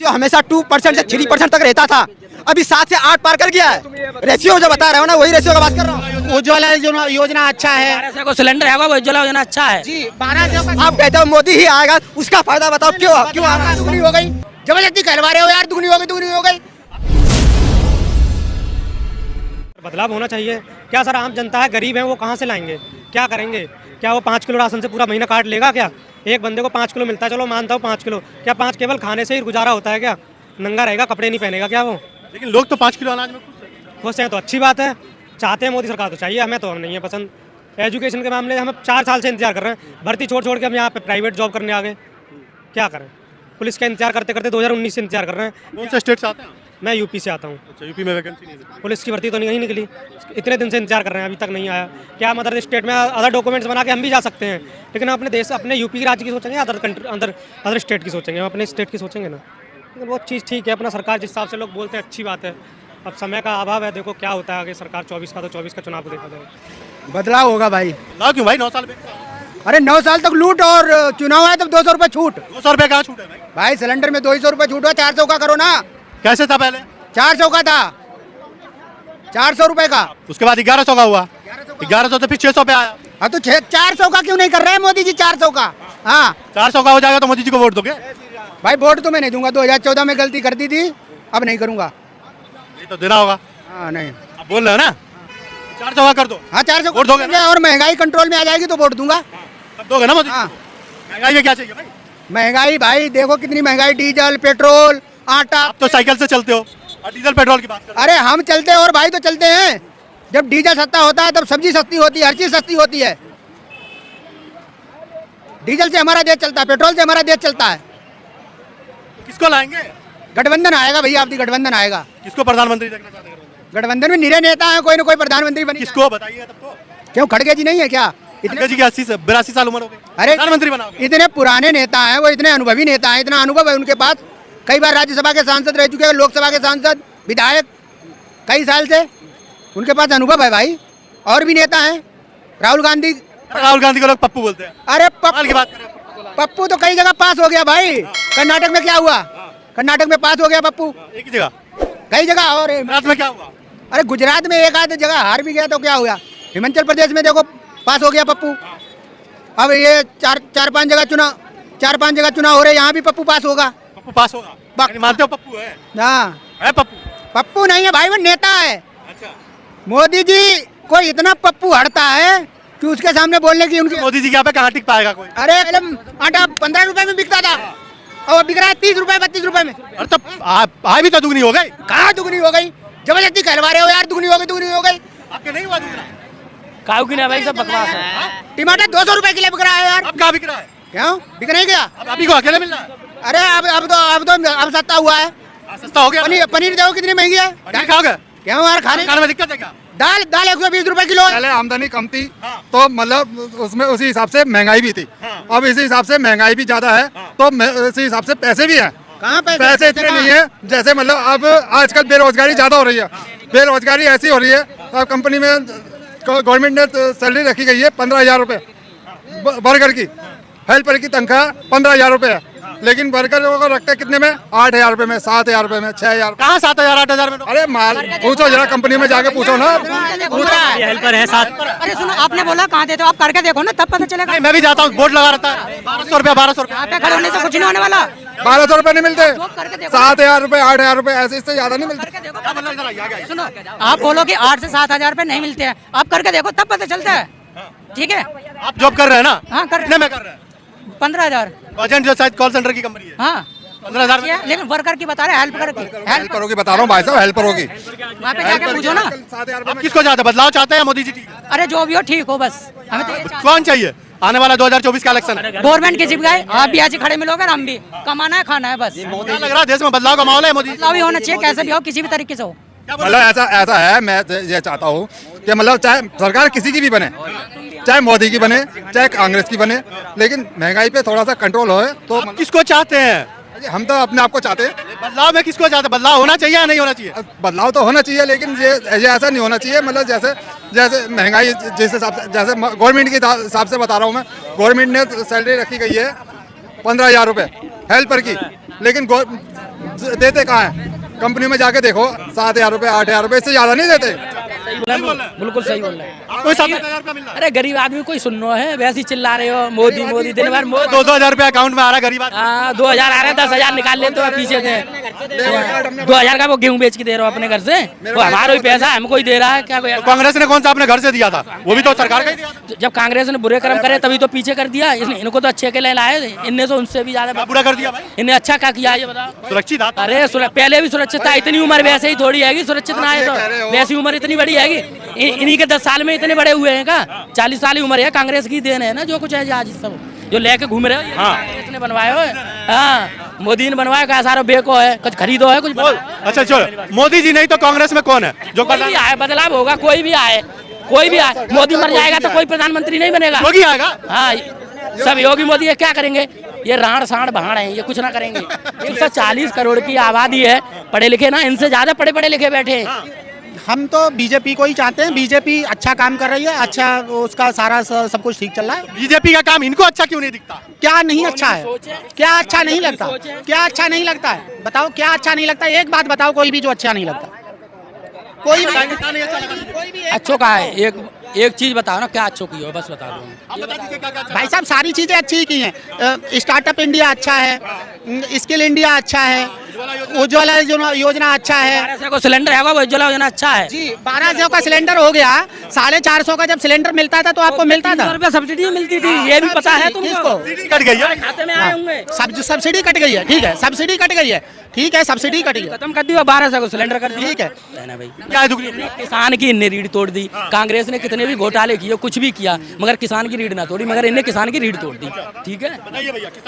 जो हमेशा 2% से 3% तक रहता था, अभी 7 से 8 पार कर गया है। रेशियो जो बता रहे हो ना, वही रेशियो का बात कर रहा हूँ। उज्ज्वला योजना अच्छा है, 1200 को सिलेंडर है, वो उज्ज्वला योजना अच्छा है जी। 1200 का आप कहते हो मोदी ही आएगा, उसका फायदा बताओ क्यों क्यों आ रहा है? दुगनी हो गई, जबरदस्ती करवा रहे हो यार, दुगनी हो गई। बदलाव होना चाहिए। क्या सर, आम जनता है, गरीब है, वो कहाँ से लाएंगे, क्या करेंगे? क्या वो 5 किलो राशन से पूरा महीना काट लेगा? क्या एक बंदे को 5 किलो मिलता है, चलो मानता हूँ 5 किलो, क्या 5 केवल खाने से ही गुजारा होता है? क्या नंगा रहेगा, कपड़े नहीं पहनेगा क्या वो? लेकिन लोग तो 5 किलो अनाज में खुश हैं तो अच्छी बात है, चाहते हैं मोदी सरकार तो चाहिए, हमें तो नहीं है पसंद। एजुकेशन के मामले हम 4 साल से इंतजार कर रहे हैं, भर्ती छोड़ के हम यहाँ पे प्राइवेट जॉब करने आ गए, क्या करें? पुलिस का इंतजार करते 2019 से इंतजार कर रहे हैं। कौन से स्टेट से आते हैं? मैं यूपी से आता हूँ। अच्छा, यूपी में वैकेंसी नहीं है। पुलिस की भर्ती तो नहीं निकली, इतने दिन से इंतजार कर रहे हैं, अभी तक नहीं आया। क्या हम अदर स्टेट में अदर डॉक्यूमेंट्स बना के हम भी जा सकते हैं, लेकिन हम अपने देश, अपने यूपी राज्य की सोचेंगे, अदर स्टेट की सोचेंगे, हम अपने स्टेट की सोचेंगे ना। लेकिन वो चीज़ ठीक है, अपना सरकार जिस हिसाब से लोग बोलते हैं अच्छी बात है। अब समय का अभाव है, देखो क्या होता है आगे। सरकार 24 का, तो 24 का चुनाव को देखा जाए। बदलाव होगा भाई। ना क्यों भाई, 9 साल में अरे 9 साल तक लूट और चुनाव है तब 200 रुपए छूट। 200 रुपये कहाँ छूट है भाई? भाई सिलेंडर में 200 रुपए छूट हुआ, 400 का करो ना। कैसे था पहले? 400 का था, 400 रुपए का। उसके बाद 1100 का हुआ, 1100 से फिर 600 पे आया। हाँ तो 400 का क्यों नहीं कर रहे हैं मोदी जी? 400 का, हाँ 400 का हो जाएगा तो मोदी जी को वोट दोगे? भाई वोट तो मैं नहीं दूंगा, 2014 में गलती कर दी थी, अब नहीं करूंगा। ये तो देना होगा। हाँ नहीं, अब बोल रहे हो ना, 400 का कर दो। हाँ 400 वोट दोगे ना? और महंगाई कंट्रोल में आ जाएगी तो वोट दूंगा। तब दोगे ना मोदी? हाँ। महंगाई में क्या चाहिए भाई? महंगाई भाई देखो कितनी महंगाई, डीजल पेट्रोल आटा। आप तो साइकिल से चलते हो और डीजल पेट्रोल की बात कर रहे अरे हम चलते हैं और भाई तो चलते हैं। जब डीजल सस्ता होता है तब सब्जी सस्ती होती है, हर चीज सस्ती होती है। डीजल से हमारा देश चलता है, पेट्रोल से हमारा देश चलता है। हो। किसको लाएंगे? गठबंधन आएगा भैया, आपकी गठबंधन आएगा। किसको प्रधानमंत्री देखना चाहते हैं? गठबंधन में निरे नेता है, कोई ना कोई प्रधानमंत्री बनी। किसको बताइए तब तो। क्यों खड़गे जी नहीं है क्या? खड़गे जी की 82 से 82 साल उम्र हो गई, अरे प्रधानमंत्री बनाओगे? इतने पुराने नेता हैं वो, इतने अनुभवी नेता हैं, इतना अनुभव है उनके पास। कई बार राज्यसभा के सांसद रह चुके हैं, लोकसभा के सांसद, विधायक, कई साल से उनके पास अनुभव है भाई। और भी नेता हैं, राहुल गांधी को लोग पप्पू बोलते हैं। अरे कमाल की बात कर रहे हो। पप्पू तो कई जगह पास हो गया भाई। कर्नाटक में क्या हुआ? कर्नाटक में पास हो गया पप्पू, एक ही जगह। कई जगह। और गुजरात में क्या हुआ? अरे गुजरात में एक आध जगह हार भी गया तो क्या हुआ? हिमाचल प्रदेश में देखो पास हो गया पप्पू। अब ये 4-5 जगह चुनाव हो रहे, यहाँ भी पप्पू पास होगा। पप्पू पास होगा? यानी मानते हो पप्पू है? हाँ है पप्पू? पप्पू नहीं है भाई, वो नेता है। अच्छा, मोदी जी को इतना पप्पू हड़ता है कि उसके सामने बोलने की उनकी। मोदी जी के यहाँ पे कहाँ टिक पाएगा कोई? अरे आटा 15 रुपए में बिकता था और बिक रहा है 30 रुपए 32 रुपए में। अरे तब आ भी तो दुगनी हो गई। कहाँ दुगनी हो गई? जबरदस्ती करवा रहे हो यार, दुगनी हो गई। आपके नहीं हुआ दुगना? काऊ की ना भाई, सब बकवास है। टमाटर 200 रुपए किलो बिक रहा है यार। अब कहाँ बिक रहा है? क्यों बिक नहीं गया? अब अभी को अकेले मिल रहा है? अरे अब सस्ता हुआ है। सस्ता हो गया। पनीर देखो कितनी महंगी है। पनीर खाओगे? क्यों यार? खाने में दिक्कत है क्या? दाल 120 रुपए किलो है। पहले आमदनी कम थी तो मतलब उसमें उसी हिसाब से महंगाई भी थी। अब इसी हिसाब से महंगाई भी ज्यादा है तो इसी हिसाब से पैसे भी हैं। कहाँ पैसे इतने नहीं है जैसे मतलब अब आजकल बेरोजगारी ज्यादा हो रही है। बेरोजगारी ऐसी हो रही है, अब कंपनी में गवर्नमेंट ने सैलरी रखी गई है 15,000 रुपये वर्कर की। हेल्पर की तनख्वाह 15,000 रुपये है, लेकिन वर्कर को रखते हैं कितने में? 8,000 रुपये में, 7,000 रुपये में, 6,000। कहाँ 7,000 8,000 में? अरे माल पूछो जरा, कंपनी में जाके पूछो ना। हेल्पर है साथ। अरे सुनो, आपने बोला कहाँ देते हो, आप करके देखो ना, तब पता चलेगा। नहीं, मैं भी जाता हूँ, बोर्ड लगा रहता है 1200 रुपया 1200 रुपया। यहाँ पे खड़े होने से कुछ नहीं होने वाला। 1,200 रुपये नहीं मिलते, करके देखो। 7,000 रुपये 8,000 रुपये ऐसे इससे ज्यादा नहीं मिलते। सुनो, आप बोलो कि 8 से 7,000 रुपए नहीं मिलते हैं, आप करके देखो तब पता चलता है। ठीक है, आप जॉब कर रहे हैं ना? हाँ कर। कितने में कर रहे हैं? 15,000। एजेंट जो शायद कॉल सेंटर की कंपनी है, हाँ 15,000 में। लेकिन वर्कर की बता रहे हैं, हेल्पर की। हेल्परों की बता रहा हूँ भाई साहब, हेल्परों की। वहाँ पे जाके पूछो ना। 7,000 आप किसको चाहते हैं? बदलाव चाहते हैं या मोदी जी? अरे जो भी हो ठीक हो, बस हमें तो ये चाहिए। कौन चाहिए? आने वाला 2024 का इलेक्शन है, गवर्नमेंट किसी भी गए, आप भी ऐसे खड़े मिलोगे, हम भी कमाना है, खाना है, बस। क्या लग रहा है देश में बदलाव का माहौल है? मोदी बदलाव ही होना चाहिए, कैसे भी हो, किसी भी तरीके से हो। मतलब ऐसा है, मैं ये चाहता हूँ कि मतलब चाहे सरकार किसी की भी बने, चाहे मोदी की बने चाहे कांग्रेस की बने, लेकिन महंगाई पे थोड़ा सा कंट्रोल हो तो। किसको चाहते हैं? हम तो अपने आप को चाहते हैं। बदलाव में किसको चाहते हैं? बदलाव होना चाहिए या नहीं होना चाहिए? बदलाव तो होना चाहिए, लेकिन ये ऐसा नहीं होना चाहिए मतलब जैसे महंगाई जिस हिसाब से, जैसे गवर्नमेंट के हिसाब से बता रहा हूँ मैं, गवर्नमेंट ने सैलरी रखी गई है 15,000 रुपये हेल्पर की, लेकिन देते कहाँ है? कंपनी में जाके देखो 7,000 रुपये 8,000 रुपये, इससे ज्यादा नहीं देते। बिल्कुल सही बोल रहे हैं। आपको 7,000 रुपया मिल रहा है? अरे गरीब आदमी कोई सुनना है, वैसे ही चिल्ला रहे हो मोदी मोदी, दिन भर मोदी। 2,000 रुपया अकाउंट में आ रहा है गरीब आदमी। हाँ 2,000 आ रहे हैं, 10,000 निकाल लेते हो पीछे से। 2,000 का वो गेहूं बेच के दे रहे हो अपने घर से, वो हमारा ही पैसा हमको ही दे रहा है क्या? तो कांग्रेस ने कौन सा अपने घर से दिया था? वो भी तो सरकार का ही दिया था। जब कांग्रेस ने बुरे कर्म करे तभी तो पीछे कर दिया, इनको तो अच्छे के लिए लाए, इनने तो उनसे भी ज्यादा बुरा कर दिया भाई। इन्हें अच्छा क्या किया ये बताओ? सुरक्षित था। अरे पहले भी सुरक्षित था, इतनी उम्र वैसे ही थोड़ी हैगी, सुरक्षित ना है तो वैसी उम्र इतनी बड़ी हैगी। इन्हीं के 10 साल में इतने बड़े हुए हैं का? 40 साल की उम्र है, कांग्रेस की देन है ना जो कुछ है आज सब जो लेके घूम रहे हो। कांग्रेस ने बनवाया हो, हाँ मोदी ने बनवाया, क्या सारा बेको है, कुछ खरीदो है कुछ। अच्छा चलो, मोदी जी नहीं तो कांग्रेस में कौन है जो कोई भी आए, बदलाव होगा, कोई भी आए, कोई भी आए। मोदी मर जाएगा तो कोई प्रधानमंत्री नहीं बनेगा। योगी आएगा। हाँ सब योगी मोदी है, क्या करेंगे? ये राण साण बहाड़ है, ये कुछ ना करेंगे। 140 करोड़ की आबादी है, पढ़े लिखे ना, इनसे ज्यादा पढ़े लिखे बैठे हैं। हम तो बीजेपी को ही चाहते हैं। बीजेपी अच्छा काम कर रही है, अच्छा उसका सारा सब कुछ ठीक चल रहा है। बीजेपी का काम इनको अच्छा क्यों नहीं दिखता? क्या नहीं अच्छा है? क्या अच्छा नहीं लगता? क्या अच्छा नहीं लगता है? बताओ क्या अच्छा नहीं लगता? एक बात बताओ कोई भी जो अच्छा नहीं लगता। कोई भी अच्छो का है, एक चीज बताओ ना, क्या अच्छो की हो, बस बता दो। भाई साहब सारी चीजें अच्छी ही की हैं। स्टार्टअप इंडिया अच्छा है, स्किल इंडिया अच्छा है, उज्ज्वला योजना अच्छा है। 1200 को सिलेंडर है, वो उज्ज्वला योजना अच्छा है जी। 1200 का सिलेंडर हो गया, 450 का जब सिलेंडर मिलता था तो आपको मिलता था। 300 रुपया सब्सिडी मिलती थी, ये भी पता है तुमको? कट गई है, खाते में आए होंगे। सब्सिडी कट गई है, ठीक है, सब्सिडी कट गई है, ठीक है, सब्सिडी कट गई है, खत्म कर दिया, 1200 को सिलेंडर कर दिया, ठीक है। ना भाई क्या है दुगनी? किसान की इनने रीढ़ तोड़ दी। कांग्रेस ने कितने भी घोटाले किए, कुछ भी किया, मगर किसान की रीढ़ ना तोड़ी, मगर इनने किसान की रीढ़ तोड़ दी। ठीक है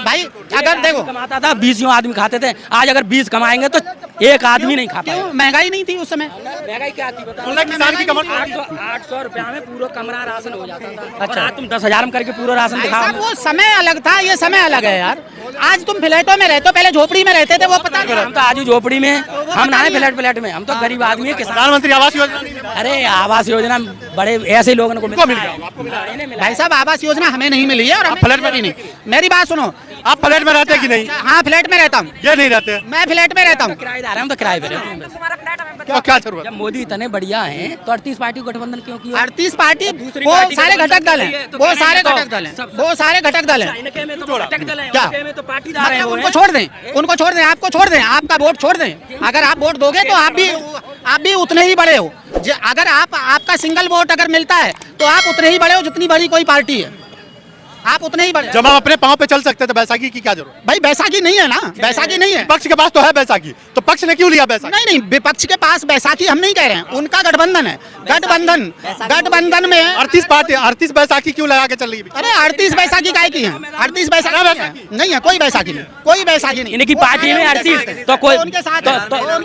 भाई अगर देखो कमाता था 20 आदमी खाते थे, आज अगर 20 कमाएंगे तो एक आदमी नहीं खा पाएगा। महंगाई नहीं थी उस समय। महंगाई क्या थी बताओ? किसान की कमर 800 रुपया में पूरा कमरा राशन हो जाता था। अच्छा तुम 10,000 में करके पूरा राशन दिखाओ। वो समय अलग था, ये समय अलग है यार। आज तुम फ्लैटों में रहते हो, पहले झोपड़ी में रहते थे, वो पता नहीं। हम तो आज झोपड़ी में, हम ना है फ्लैट में, हम तो गरीब आदमी है, किसान। प्रधानमंत्री आवास योजना नहीं मिला। अरे आवास योजना बड़े ऐसे लोगों को मिल गया। भाई साहब आवास योजना हमें नहीं मिली है, और हम फ्लैट में भी नहीं। मेरी बात सुनो, आप फ्लैट में रहते कि नहीं? हाँ फ्लैट में रहता हूँ, ये नहीं रहते। मैं फ्लैट में रहता हूँ। किराएदार है, हम तो किराए पे रहते हैं। क्या जरूरत? जब मोदी इतने बढ़िया हैं तो 38 पार्टी गठबंधन क्यों किया? 38 पार्टी दूसरी वो पार्टी सारे का घटक दल हैं, तो वो सारे तो घटक दल हैं, सब- वो सारे घटक दल हैं। इनके में तो घटक दल है, क्या? उनके में तो पाटीदार है, मतलब वो उनको है। छोड़ दें, उनको छोड़ दें, आपको छोड़ दें, आपका वोट छोड़ दें। अगर आप वोट दोगे तो आप भी उतने ही बड़े हो। अगर आपका सिंगल वोट अगर मिलता है तो आप उतने ही बड़े हो जितनी बड़ी कोई पार्टी है, आप उतने ही बड़े। जब हम अपने पाँव पे चल सकते थे, बैसाखी की क्या जरूरत? भाई बैसाखी नहीं है ना, बैसाखी नहीं है। पक्ष के पास तो है बैसाखी, तो पक्ष ने क्यों लिया बैसाखी? नहीं नहीं, विपक्ष के पास बैसाखी हम नहीं कह रहे हैं, उनका गठबंधन है। गठबंधन में 38 बैसाखी क्यों लगा के चल रही है? अरे 38 बैसाखी काय की है? 38 बैसाखी नहीं है, कोई बैसाखी नहीं, कोई बैसाखी नहीं। इनकी पार्टी में 38 तो कोई उनके साथ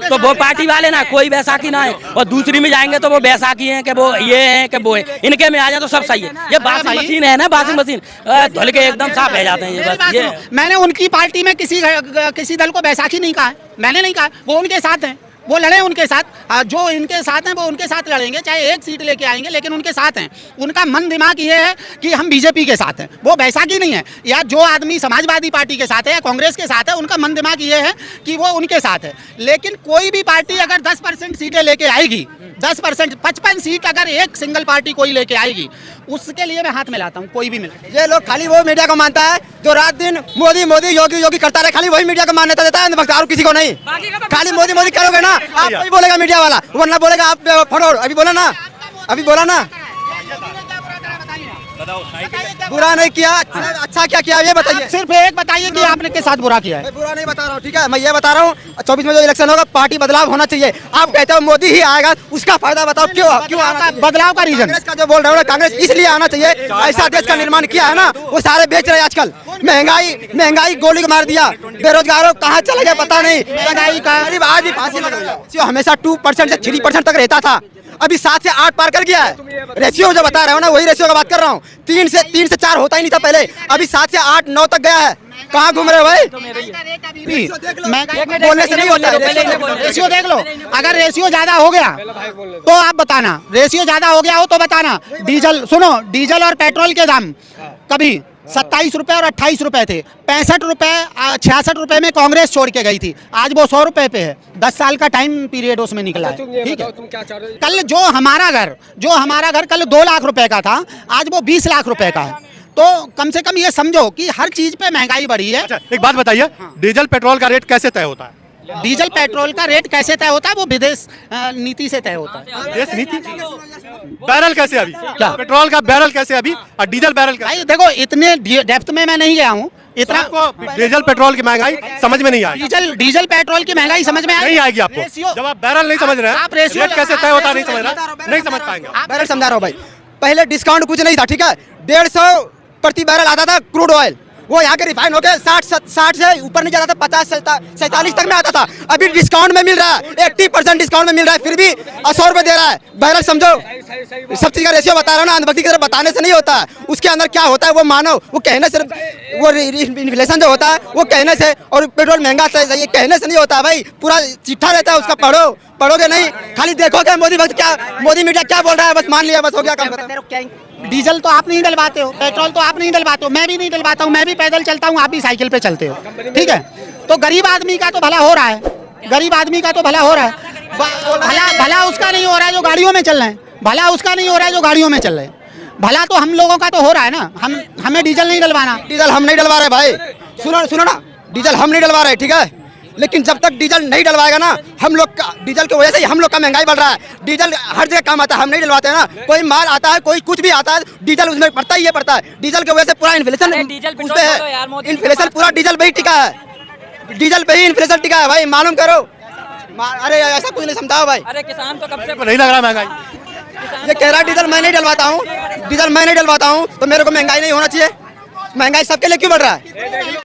तो वो पार्टी वाले ना कोई बैसाखी ना है, और दूसरी में जाएंगे तो वो बैसाखी है कि वो ये है कि वो है। इनके में आ जाए तो सब सही है। ये वाशिंग मशीन है ना, वाशिंग मशीन धुल के एकदम साफ रह जाते हैं ये मेरी बस। बात ये सुनो, मैंने उनकी पार्टी में किसी दल को बैसाखी नहीं कहा है, मैंने नहीं कहा। वो उनके साथ हैं, वो लड़े उनके साथ, जो इनके साथ हैं वो उनके साथ लड़ेंगे, चाहे एक सीट लेके आएंगे, लेकिन उनके साथ हैं। उनका मन दिमाग ये है कि हम बीजेपी के साथ हैं, वो बैसाखी नहीं है। या जो आदमी समाजवादी पार्टी के साथ है या कांग्रेस के साथ है, उनका मन दिमाग ये है कि वो उनके साथ है। लेकिन कोई भी पार्टी अगर 10% सीटें लेके आएगी, 10% 55 सीट अगर एक सिंगल पार्टी कोई लेके आएगी, उसके लिए मैं हाथ मिलाता हूँ, कोई भी मिला। ये लोग खाली वो मीडिया को मानता है जो रात दिन मोदी मोदी योगी योगी करता रहे, खाली वही मीडिया को मान्यता देता है, और किसी को नहीं। खाली मोदी मोदी करोगे ना, आप वही बोलेगा मीडिया वाला, वरना बोलेगा आप फटोर। अभी बोला ना, बुरा नहीं किया, अच्छा क्या किया ये बताइए। सिर्फ एक बताइए कि आपने के साथ बुरा किया है। मैं बुरा नहीं बता रहा हूँ, ठीक है, मैं ये बता रहा हूँ 24 में जो इलेक्शन होगा पार्टी बदलाव होना चाहिए। आप कहते हो मोदी ही आएगा, उसका फायदा बताओ क्यों आना चाहिए? बदलाव का रीजन कांग्रेस का जो बोल रहे हो ना, कांग्रेस इसलिए आना चाहिए, ऐसा देश का निर्माण किया है ना, वो सारे बेच रहे हैं आजकल। महंगाई गोली को मार दिया, बेरोजगारों कहाँ चले गए पता नहीं। महंगाई का गरीब आज भी फांसी लग रही है। हमेशा 2% से 3% तक रहता था, अभी 7 से 8 पार कर गया है। रेशियो जो बता रहे हो ना, वही रेशियो का बात कर रहा हूँ। 3 से 4 होता ही नहीं था पहले, अभी 7 से 8 9 तक गया है। कहाँ घूम रहे हो भाई? बोलने से नहीं होता है। रेशियो देख लो, अगर रेशियो ज्यादा हो गया तो आप बताना, रेशियो ज्यादा हो गया हो तो बताना। डीजल सुनो, डीजल और पेट्रोल के दाम कभी 27 रुपए और 28 रुपए थे। 65 रुपए 66 रुपए में कांग्रेस छोड़ के गई थी, आज वो 100 रुपए पे है। 10 साल का टाइम पीरियड उसमें निकला है। ठीक है, कल जो हमारा घर कल 2 लाख रुपए का था, आज वो 20 लाख रुपए का है। तो कम से कम ये समझो कि हर चीज पे महंगाई बढ़ी है। अच्छा, एक बात बताइए, डीजल पेट्रोल का रेट कैसे तय होता है? डीजल पेट्रोल का रेट कैसे तय होता है? वो विदेश नीति से तय होता है। देश नीति? बैरल कैसे अभी? क्या? पेट्रोल का बैरल कैसे अभी और डीजल बैरल कैसे? भाई देखो, इतने डेप्थ में मैं नहीं गया हूँ। इतना आपको डीजल पेट्रोल की महंगाई समझ में नहीं आई? डीजल पेट्रोल की महंगाई समझ में नहीं आएगी आपको जब आप बैरल नहीं समझ रहे हैं। आप रेशियो रेट कैसे तय होता है नहीं समझ रहे, नहीं समझ पाएंगे। बैरल समझा रहा हूँ भाई। पहले डिस्काउंट कुछ नहीं था, ठीक है, 150 प्रति बैरल आता था क्रूड ऑयल, वो यहाँ के रिफाइन होके 60 से ऊपर नहीं जाता था, 50-47 तक में आता था। अभी डिस्काउंट में मिल रहा है, 80% डिस्काउंट में मिल रहा है, फिर भी 100 रुपए दे रहा है बैरल। समझो, सब चीज का रेशियो बता रहा हूँ ना, अंधभक्ति की तरह बताने से नहीं होता है। उसके अंदर क्या होता है वो मानो, वो कहने से, वो इन्फ्लेशन जो होता है वो कहने से, और पेट्रोल महंगा ये कहने से नहीं होता भाई, पूरा चिट्ठा रहता है उसका। पढ़ोगे नहीं, खाली देखोगे मोदी मीडिया क्या बोल रहा है, बस मान लिया, बस हो गया काम। डीजल तो आप नहीं डलवाते हो, पेट्रोल तो आप नहीं डलवाते हो, मैं भी नहीं डलवाता हूँ, मैं भी पैदल चलता हूँ, आप भी साइकिल पे चलते हो। ठीक है, तो गरीब आदमी का तो भला हो रहा है, गरीब आदमी का तो भला हो रहा है। भला उसका नहीं हो रहा है जो गाड़ियों में चल रहे हैं, भला उसका नहीं हो रहा है जो गाड़ियों में चल रहे हैं, भला तो हम लोगों का तो हो रहा है ना। हमें डीजल नहीं डलवाना। डीजल हम नहीं डलवा रहे भाई, सुनो ना, डीजल हम नहीं डलवा रहे, ठीक है, लेकिन जब तक डीजल नहीं डलवाएगा ना, हम लोग का डीजल की वजह से हम लोग का महंगाई बढ़ रहा है। डीजल हर जगह काम आता है, हम नहीं डलवाते हैं ना। कोई माल आता है, कोई कुछ भी आता है, डीजल उसमें पड़ता ही पड़ता है। डीजल की वजह से पूरा इन्फ्लेशन उस पे है, इन्फ्लेशन पूरा डीजल पे ही टिका है, डीजल पे ही इन्फ्लेशन टिका है भाई, मालूम करो। अरे ऐसा कुछ नहीं समझाओ भाई। अरे किसान तो कब से नहीं लग रहा महंगाई? ये कह रहा है डीजल मैं नहीं डलवाता हूँ, डीजल मैं नहीं डलवाता हूँ, तो मेरे को महंगाई नहीं होना चाहिए। महंगाई सबके लिए क्यों बढ़ रहा है?